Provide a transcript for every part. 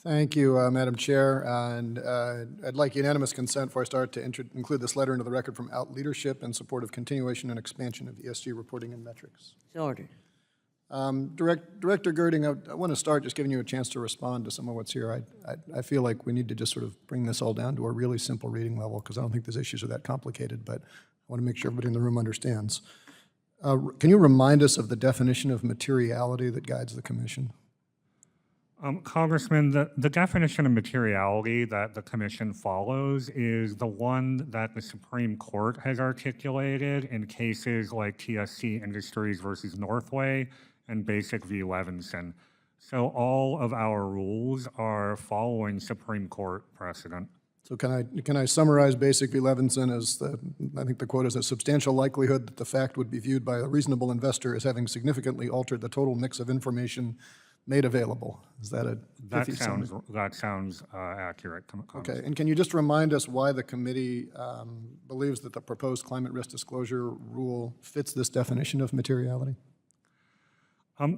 Thank you, Madam Chair. And I'd like unanimous consent before I start to include this letter into the record from Out Leadership in support of continuation and expansion of ESG reporting and metrics. So ordered. Director Gerding, I want to start just giving you a chance to respond to some of what's here. I feel like we need to just sort of bring this all down to a really simple reading level because I don't think these issues are that complicated, but I want to make sure everybody in the room understands. Can you remind us of the definition of materiality that guides the Commission? Congressman, the definition of materiality that the Commission follows is the one that the Supreme Court has articulated in cases like TSC Industries versus Northway and Basic v. Levinson. So all of our rules are following Supreme Court precedent. So can I summarize Basic v. Levinson as I think the quote is a substantial likelihood that the fact would be viewed by a reasonable investor as having significantly altered the total mix of information made available. Is that a that sounds accurate? Okay, and can you just remind us why the committee believes that the proposed climate risk disclosure rule fits this definition of materiality?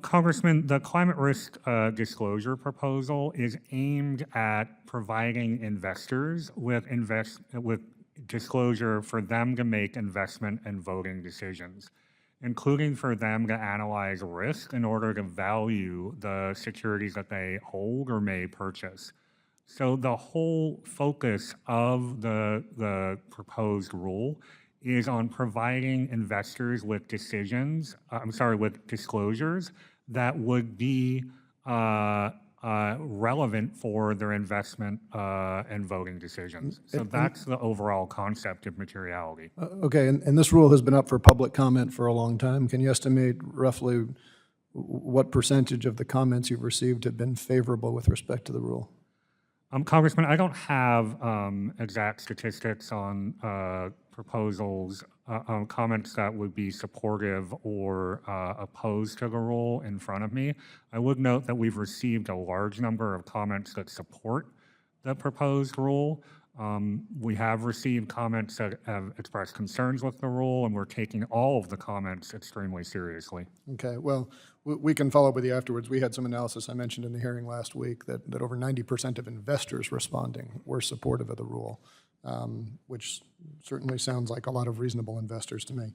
Congressman, the climate risk disclosure proposal is aimed at providing investors with disclosure for them to make investment and voting decisions, including for them to analyze risk in order to value the securities that they hold or may purchase. So the whole focus of the proposed rule is on providing investors with with disclosures that would be relevant for their investment and voting decisions. So that's the overall concept of materiality. Okay, and this rule has been up for public comment for a long time. Can you estimate roughly what percentage of the comments you've received have been favorable with respect to the rule? Congressman, I don't have exact statistics on proposals, comments that would be supportive or opposed to the rule in front of me. I would note that we've received a large number of comments that support the proposed rule. We have received comments that have expressed concerns with the rule, and we're taking all of the comments extremely seriously. Okay, well, we can follow up with you afterwards. We had some analysis I mentioned in the hearing last week that over 90% of investors responding were supportive of the rule, which certainly sounds like a lot of reasonable investors to me.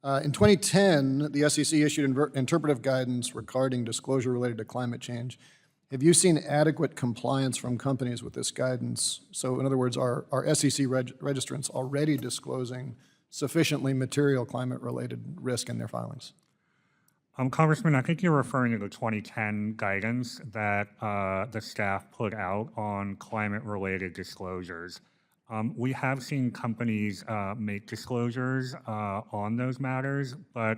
In 2010, the SEC issued interpretive guidance regarding disclosure related to climate change. Have you seen adequate compliance from companies with this guidance? So in other words, are SEC registrants already disclosing sufficiently material climate-related risk in their filings? Congressman, I think you're referring to the 2010 guidance that the staff put out on climate-related disclosures. We have seen companies make disclosures on those matters, but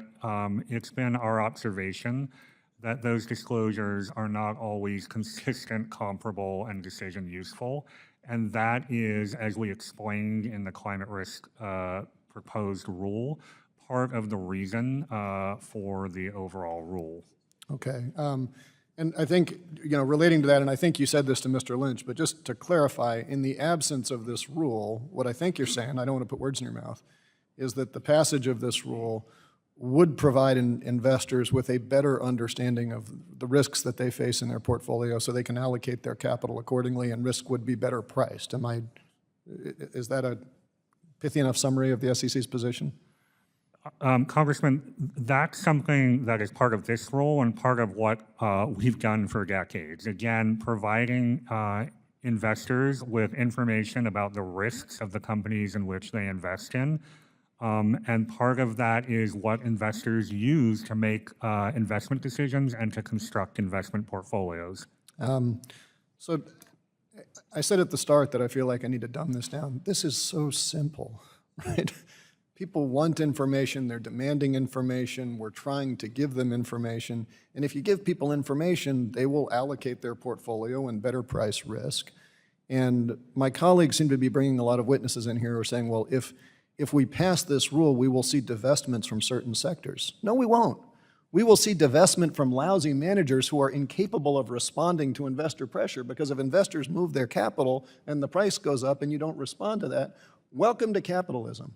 it's been our observation that those disclosures are not always consistent, comparable, and decision useful. And that is, as we explained in the climate risk proposed rule, part of the reason for the overall rule. Okay, and I think, relating to that, and I think you said this to Mr. Lynch, but just to clarify, in the absence of this rule, what I think you're saying, I don't want to put words in your mouth, is that the passage of this rule would provide investors with a better understanding of the risks that they face in their portfolio so they can allocate their capital accordingly and risk would be better priced. Is that a pithy enough summary of the SEC's position? Congressman, that's something that is part of this role and part of what we've done for decades. Again, providing investors with information about the risks of the companies in which they invest in. And part of that is what investors use to make investment decisions and to construct investment portfolios. So I said at the start that I feel like I need to dumb this down. This is so simple, right? People want information, they're demanding information, we're trying to give them information, and if you give people information, they will allocate their portfolio and better price risk. And my colleagues seem to be bringing a lot of witnesses in here who are saying, well, if we pass this rule, we will see divestments from certain sectors. No, we won't. We will see divestment from lousy managers who are incapable of responding to investor pressure because if investors move their capital and the price goes up and you don't respond to that, welcome to capitalism.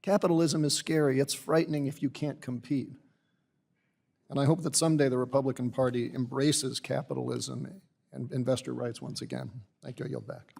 Capitalism is scary. It's frightening if you can't compete. And I hope that someday the Republican Party embraces capitalism and investor rights once again. Thank you. I yield back.